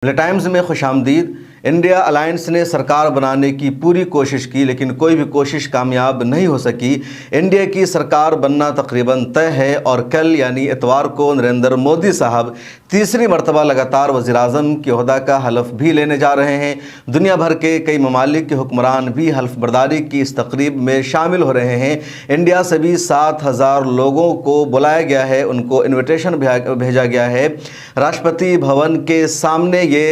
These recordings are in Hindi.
टाइम्स में खुशामदीद। इंडिया अलायंस ने सरकार बनाने की पूरी कोशिश की लेकिन कोई भी कोशिश कामयाब नहीं हो सकी। इंडिया की सरकार बनना तकरीबन तय है और कल यानी इतवार को नरेंद्र मोदी साहब तीसरी मरतबा लगातार वज़ीर-ए-आज़म के ओहदा का हल्फ भी लेने जा रहे हैं। दुनिया भर के कई ममालिक के हुक्मरान भी हल्फ बर्दारी की इस तकरीब में शामिल हो रहे हैं। इंडिया से भी 7,000 लोगों को बुलाया गया है, उनको इन्विटेशन भेजा गया है। राष्ट्रपति भवन के सामने ये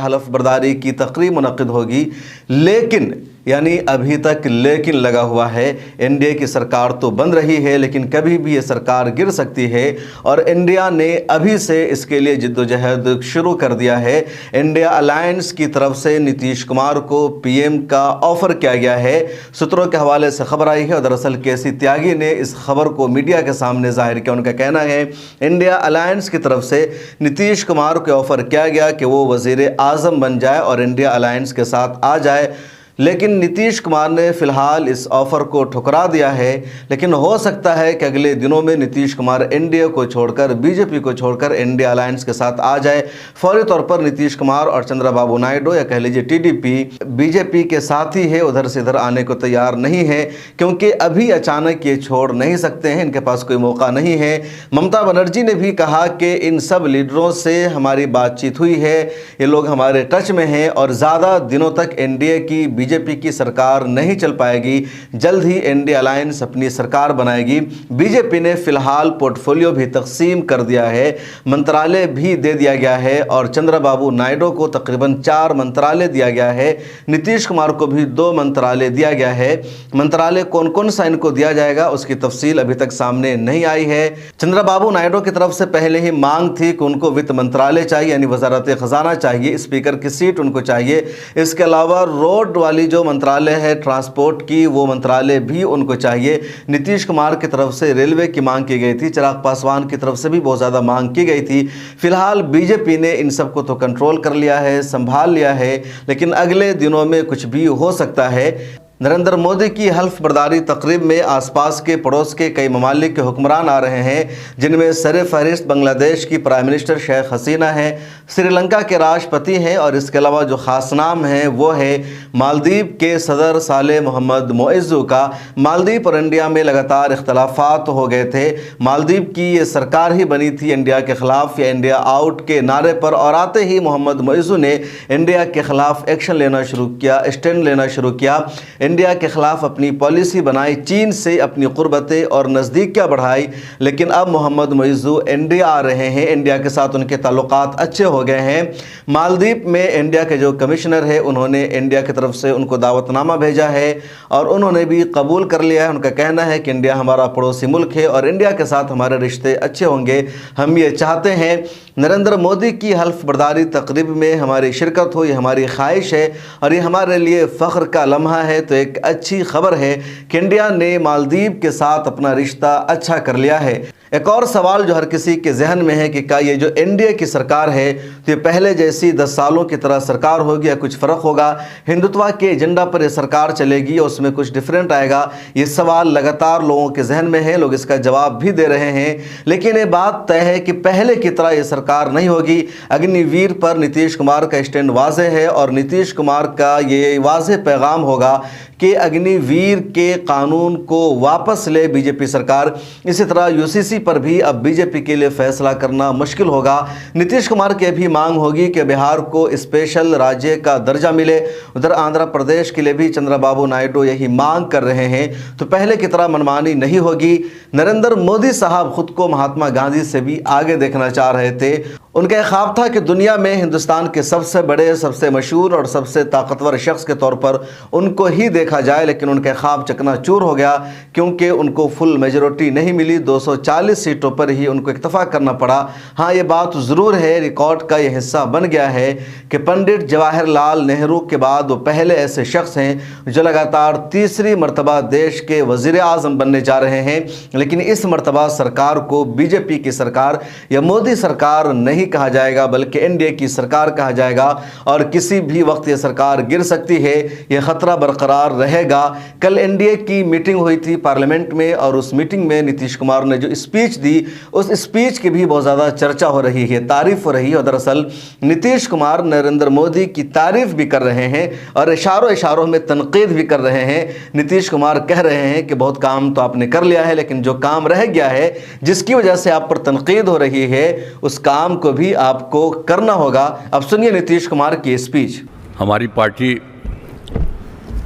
हल्फ बर्दारी की तकरीब मुनक़िद होगी, लेकिन यानी अभी तक लेकिन लगा हुआ है। इंडिया की सरकार तो बन रही है लेकिन कभी भी ये सरकार गिर सकती है और इंडिया ने अभी से इसके लिए जिद्दोजहद शुरू कर दिया है। इंडिया अलायंस की तरफ से नीतीश कुमार को पीएम का ऑफ़र किया गया है। सूत्रों के हवाले से खबर आई है और दरअसल केसी त्यागी ने इस खबर को मीडिया के सामने जाहिर किया। उनका कहना है इंडिया अलायंस की तरफ से नीतीश कुमार को ऑफ़र किया गया कि वो वज़ीर-ए-आज़म बन जाए और इंडिया अलायंस के साथ आ जाए, लेकिन नीतीश कुमार ने फ़िलहाल इस ऑफ़र को ठुकरा दिया है। लेकिन हो सकता है कि अगले दिनों में नीतीश कुमार इंडिया को छोड़कर बीजेपी को छोड़कर इंडिया अलायंस के साथ आ जाए। फौरी तौर पर नीतीश कुमार और चंद्रबाबू नायडू या कह लीजिए टीडीपी बीजेपी के साथ ही है, उधर से इधर आने को तैयार नहीं है क्योंकि अभी अचानक ये छोड़ नहीं सकते हैं, इनके पास कोई मौका नहीं है। ममता बनर्जी ने भी कहा कि इन सब लीडरों से हमारी बातचीत हुई है, ये लोग हमारे टच में हैं और ज़्यादा दिनों तक एनडीए की बीजेपी की सरकार नहीं चल पाएगी। जल्द ही इंडिया अलायंस अपनी सरकार बनाएगी। बीजेपी ने फिलहाल पोर्टफोलियो भी तकसीम कर दिया है, मंत्रालय भी दे दिया गया है और चंद्रबाबू नायडू को तकरीबन 4 मंत्रालय दिया गया है। नीतीश कुमार को भी 2 मंत्रालय दिया गया है। मंत्रालय कौन कौन सा इनको दिया जाएगा उसकी तफसील अभी तक सामने नहीं आई है। चंद्रबाबू नायडू की तरफ से पहले ही मांग थी कि उनको वित्त मंत्रालय चाहिए यानी वजारत खजाना चाहिए, स्पीकर की सीट उनको चाहिए। इसके अलावा रोड वाली जो मंत्रालय है ट्रांसपोर्ट की, वो मंत्रालय भी उनको चाहिए। नीतीश कुमार की तरफ से रेलवे की मांग की गई थी, चिराग पासवान की तरफ से भी बहुत ज़्यादा मांग की गई थी। फिलहाल बीजेपी ने इन सबको तो कंट्रोल कर लिया है, संभाल लिया है, लेकिन अगले दिनों में कुछ भी हो सकता है। नरेंद्र मोदी की हल्फ बर्दारी तकरीब में आसपास के पड़ोस के कई ममालिक के हुक्मरान आ रहे हैं, जिनमें सर फहरिस्त बांग्लादेश की प्राइम मिनिस्टर शेख हसीना है, श्रीलंका के राष्ट्रपति हैं और इसके अलावा जो ख़ास नाम है वो है मालदीव के सदर सालेह मोहम्मद मोइज़्ज़ू का। मालदीव और इंडिया में लगातार इख्तलाफात हो गए थे। मालदीव की ये सरकार ही बनी थी इंडिया के ख़िलाफ़ या इंडिया आउट के नारे पर, और आते ही मोहम्मद मोइज़्ज़ू ने इंडिया के ख़िलाफ़ एक्शन लेना शुरू किया, स्टैंड लेना शुरू किया। इंडिया के ख़िलाफ़ अपनी पॉलिसी बनाई, चीन से अपनी क़ुर्बतें और नज़दीकियाँ बढ़ाई। लेकिन अब मोहम्मद मोइज़्ज़ू इंडिया आ रहे हैं, इंडिया के साथ उनके ताल्लुकात अच्छे हो गए हैं। मालदीव में इंडिया के जो कमिश्नर है उन्होंने इंडिया की तरफ से उनको दावतनामा भेजा है और उन्होंने भी कबूल कर लिया है। उनका कहना है कि इंडिया हमारा पड़ोसी मुल्क है और इंडिया के साथ हमारे रिश्ते अच्छे होंगे, हम ये चाहते हैं। नरेंद्र मोदी की हल्फ बर्दारी तकरीब में हमारी शिरकत हो, ये हमारी ख्वाहिश है और ये हमारे लिए फ़ख्र का लम्हा है। तो एक अच्छी खबर है कि इंडिया ने मालदीव के साथ अपना रिश्ता अच्छा कर लिया है। एक और सवाल जो हर किसी के जहन में है कि क्या ये जो एनडीए की सरकार है तो ये पहले जैसी 10 सालों की तरह सरकार होगी या कुछ फ़र्क होगा, हिंदुत्व के एजेंडा पर ये सरकार चलेगी या उसमें कुछ डिफरेंट आएगा? ये सवाल लगातार लोगों के जहन में है, लोग इसका जवाब भी दे रहे हैं। लेकिन ये बात तय है कि पहले की तरह ये सरकार नहीं होगी। अग्निवीर पर नीतीश कुमार का स्टैंड वाज़ेह है और नीतीश कुमार का ये वाज़ेह पैगाम होगा कि अग्निवीर के कानून को वापस ले बीजेपी सरकार। इसी तरह यूसीसी पर भी अब बीजेपी के लिए फैसला करना मुश्किल होगा। नीतीश कुमार की भी मांग होगी कि बिहार को स्पेशल राज्य का दर्जा मिले। उधर आंध्र प्रदेश के लिए भी चंद्रबाबू नायडू यही मांग कर रहे हैं। तो पहले की तरह मनमानी नहीं होगी। नरेंद्र मोदी साहब खुद को महात्मा गांधी से भी आगे देखना चाह रहे थे। उनका ख्वाब था कि दुनिया में हिंदुस्तान के सबसे बड़े, सबसे मशहूर और सबसे ताकतवर शख्स के तौर पर उनको ही देखा जाए, लेकिन उनका ख्वाब चकनाचूर हो गया क्योंकि उनको फुल मेजॉरिटी नहीं मिली। 240 सीटों पर ही उनको इक्तफा करना पड़ा। हाँ, ये बात ज़रूर है, रिकॉर्ड का ये हिस्सा बन गया है कि पंडित जवाहरलाल नेहरू के बाद वो पहले ऐसे शख्स हैं जो लगातार तीसरी मरतबा देश के वज़ीर-ए-आज़म बनने जा रहे हैं। लेकिन इस मरतबा सरकार को बीजेपी की सरकार या मोदी सरकार नहीं कहा जाएगा बल्कि एनडीए की सरकार कहा जाएगा और किसी भी वक्त ये सरकार गिर सकती है। ये ख़तरा बरकरार रहेगा। कल एनडीए की मीटिंग हुई थी पार्लियामेंट में और उस मीटिंग में नीतीश कुमार ने जो स्पीच दी, उस स्पीच की भी बहुत ज़्यादा चर्चा हो रही है, तारीफ हो रही है। और दरअसल नीतीश कुमार नरेंद्र मोदी की तारीफ भी कर रहे हैं और इशारों इशारों में तनकीद भी कर रहे हैं। नीतीश कुमार कह रहे हैं कि बहुत काम तो आपने कर लिया है, लेकिन जो काम रह गया है जिसकी वजह से आप पर तनकीद हो रही है, उस काम को भी आपको करना होगा। अब सुनिए नीतीश कुमार की स्पीच। हमारी party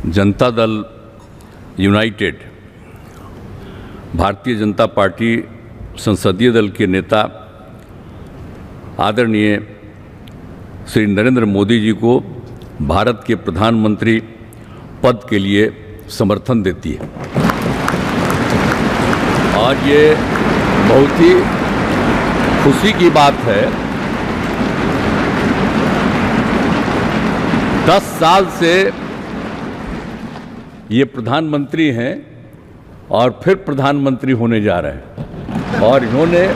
Janata Dal United, Bharatiya Janata party संसदीय दल के नेता आदरणीय श्री नरेंद्र मोदी जी को भारत के प्रधानमंत्री पद के लिए समर्थन देती है। और ये बहुत ही खुशी की बात है। 10 साल से ये प्रधानमंत्री हैं और फिर प्रधानमंत्री होने जा रहे हैं और इन्होंने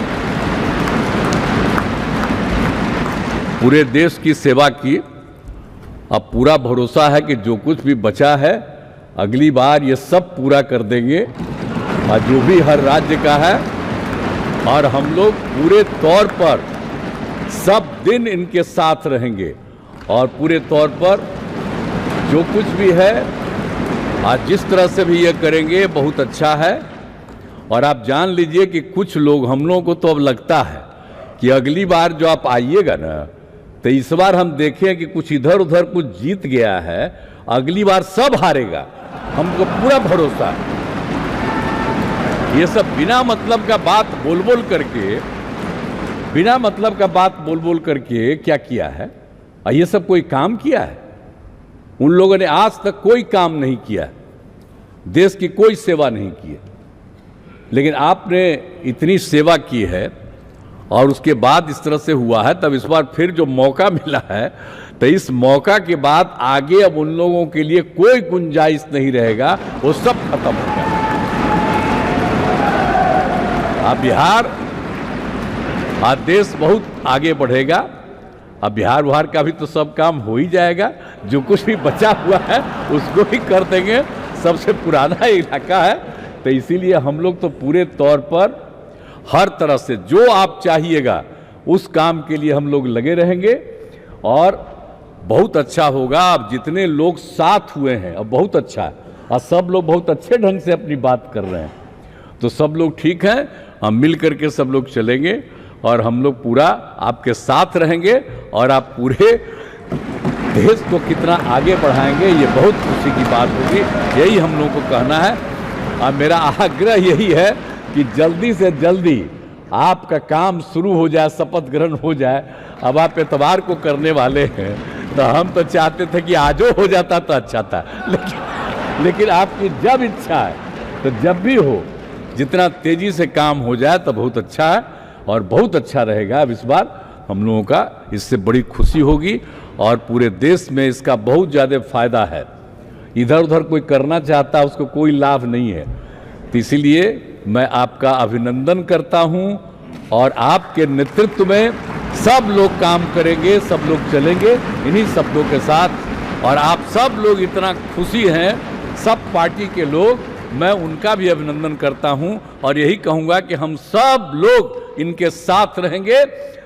पूरे देश की सेवा की। अब पूरा भरोसा है कि जो कुछ भी बचा है अगली बार ये सब पूरा कर देंगे और जो भी हर राज्य का है, और हम लोग पूरे तौर पर सब दिन इनके साथ रहेंगे और पूरे तौर पर जो कुछ भी है आज जिस तरह से भी ये करेंगे बहुत अच्छा है। और आप जान लीजिए कि कुछ लोग, हम लोगों को तो अब लगता है कि अगली बार जो आप आइएगा ना, तो इस बार हम देखें कि कुछ इधर उधर कुछ जीत गया है, अगली बार सब हारेगा, हमको पूरा भरोसा है। ये सब बिना मतलब का बात बोल बोल करके, बिना मतलब का बात बोल बोल करके क्या किया है? और ये सब कोई काम किया है? उन लोगों ने आज तक कोई काम नहीं किया, देश की कोई सेवा नहीं की है। लेकिन आपने इतनी सेवा की है और उसके बाद इस तरह से हुआ है, तब इस बार फिर जो मौका मिला है, तो इस मौका के बाद आगे अब उन लोगों के लिए कोई गुंजाइश नहीं रहेगा, वो सब खत्म हो गया। अब बिहार, आज देश बहुत आगे बढ़ेगा। अब बिहार का भी तो सब काम हो ही जाएगा, जो कुछ भी बचा हुआ है उसको भी कर देंगे। सबसे पुराना इलाका है, तो इसीलिए हम लोग तो पूरे तौर पर हर तरह से जो आप चाहिएगा उस काम के लिए हम लोग लगे रहेंगे और बहुत अच्छा होगा। अब जितने लोग साथ हुए हैं अब बहुत अच्छा है और सब लोग बहुत अच्छे ढंग से अपनी बात कर रहे हैं, तो सब लोग ठीक हैं। हम मिल करके सब लोग चलेंगे और हम लोग पूरा आपके साथ रहेंगे और आप पूरे देश को कितना आगे बढ़ाएंगे, ये बहुत खुशी की बात होगी। यही हम लोगों को कहना है और मेरा आग्रह यही है कि जल्दी से जल्दी आपका काम शुरू हो जाए, शपथ ग्रहण हो जाए। अब आप इतवार को करने वाले हैं, तो हम तो चाहते थे कि आजो हो जाता तो अच्छा था, लेकिन आपकी जब इच्छा है तो जब भी हो, जितना तेजी से काम हो जाए तो बहुत अच्छा है और बहुत अच्छा रहेगा। अब इस बार हम लोगों का इससे बड़ी खुशी होगी और पूरे देश में इसका बहुत ज़्यादा फायदा है। इधर उधर कोई करना चाहता है उसको कोई लाभ नहीं है, तो इसीलिए मैं आपका अभिनंदन करता हूं और आपके नेतृत्व में सब लोग काम करेंगे, सब लोग चलेंगे इन्हीं शब्दों के साथ। और आप सब लोग इतना खुशी हैं, सब पार्टी के लोग, मैं उनका भी अभिनंदन करता हूं और यही कहूंगा कि हम सब लोग इनके साथ रहेंगे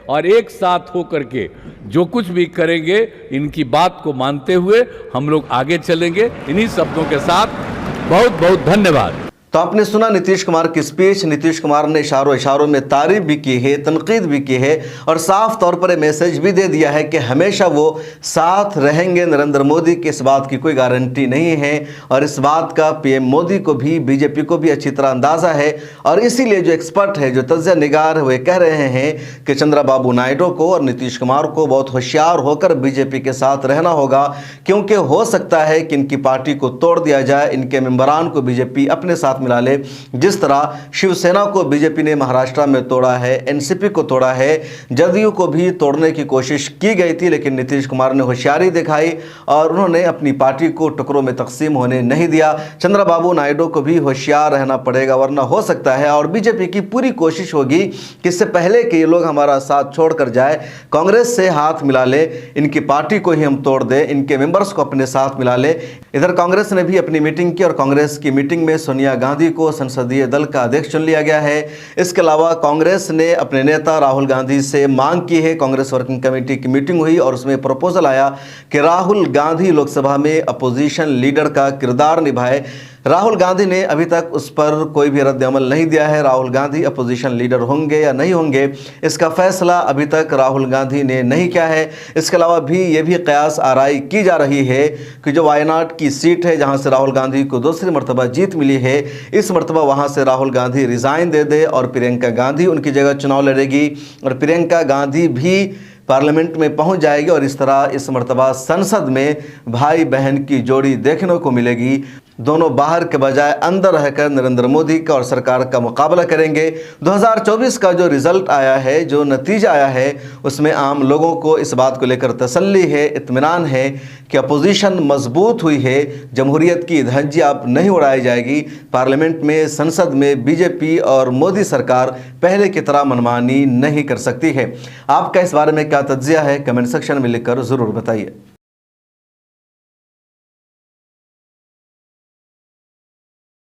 और एक साथ होकर के जो कुछ भी करेंगे इनकी बात को मानते हुए हम लोग आगे चलेंगे। इन्हीं शब्दों के साथ बहुत बहुत धन्यवाद। तो आपने सुना नीतीश कुमार की स्पीच। नीतीश कुमार ने इशारों इशारों में तारीफ भी की है, तनकीद भी की है और साफ तौर पर मैसेज भी दे दिया है कि हमेशा वो साथ रहेंगे नरेंद्र मोदी की। इस बात की कोई गारंटी नहीं है और इस बात का पीएम मोदी को भी, बीजेपी को भी अच्छी तरह अंदाज़ा है। और इसीलिए जो एक्सपर्ट है, जो तज्ज़िया निगार है, वे कह रहे हैं कि चंद्रबाबू नायडू को और नीतीश कुमार को बहुत होशियार होकर बीजेपी के साथ रहना होगा, क्योंकि हो सकता है कि इनकी पार्टी को तोड़ दिया जाए, इनके मेंबरान को बीजेपी अपने साथ मिला ले। जिस तरह शिवसेना को बीजेपी ने महाराष्ट्र में तोड़ा है, एनसीपी को तोड़ा है, जदयू को भी तोड़ने की कोशिश की गई थी, लेकिन नीतीश कुमार ने होशियारी दिखाई और उन्होंने अपनी पार्टी को टुकड़ों में तकसीम होने नहीं दिया। चंद्रबाबू नायडू को भी होशियार रहना पड़ेगा, वरना हो सकता है और बीजेपी की पूरी कोशिश होगी कि इससे पहले कि ये लोग हमारा साथ छोड़कर जाए, कांग्रेस से हाथ मिला ले, इनकी पार्टी को ही हम तोड़ दें, इनके मेंबर्स को अपने साथ मिला ले। इधर कांग्रेस ने भी अपनी मीटिंग की और कांग्रेस की मीटिंग में सोनिया गांधी को संसदीय दल का अध्यक्ष चुन लिया गया है। इसके अलावा कांग्रेस ने अपने नेता राहुल गांधी से मांग की है। कांग्रेस वर्किंग कमेटी की मीटिंग हुई और उसमें प्रपोजल आया कि राहुल गांधी लोकसभा में अपोजिशन लीडर का किरदार निभाए। राहुल गांधी ने अभी तक उस पर कोई भी रद्द अमल नहीं दिया है। राहुल गांधी अपोजिशन लीडर होंगे या नहीं होंगे, इसका फैसला अभी तक राहुल गांधी ने नहीं किया है। इसके अलावा भी ये भी कयास आराई की जा रही है कि जो वायनाड की सीट है जहां से राहुल गांधी को दूसरी मरतबा जीत मिली है, इस मरतबा वहां से राहुल गांधी रिजाइन दे दे और प्रियंका गांधी उनकी जगह चुनाव लड़ेगी और प्रियंका गांधी भी पार्लियामेंट में पहुंच जाएगी और इस तरह इस मरतबा संसद में भाई बहन की जोड़ी देखने को मिलेगी। दोनों बाहर के बजाय अंदर रहकर नरेंद्र मोदी का और सरकार का मुकाबला करेंगे। 2024 का जो रिजल्ट आया है, जो नतीजा आया है, उसमें आम लोगों को इस बात को लेकर तसल्ली है, इत्मीनान है कि अपोजिशन मजबूत हुई है, जमहूरियत की धज्जी अब नहीं उड़ाई जाएगी। पार्लियामेंट में, संसद में बीजेपी और मोदी सरकार पहले की तरह मनमानी नहीं कर सकती है। आपका इस बारे में क्या तज्जिया है, कमेंट सेक्शन में लिखकर ज़रूर बताइए।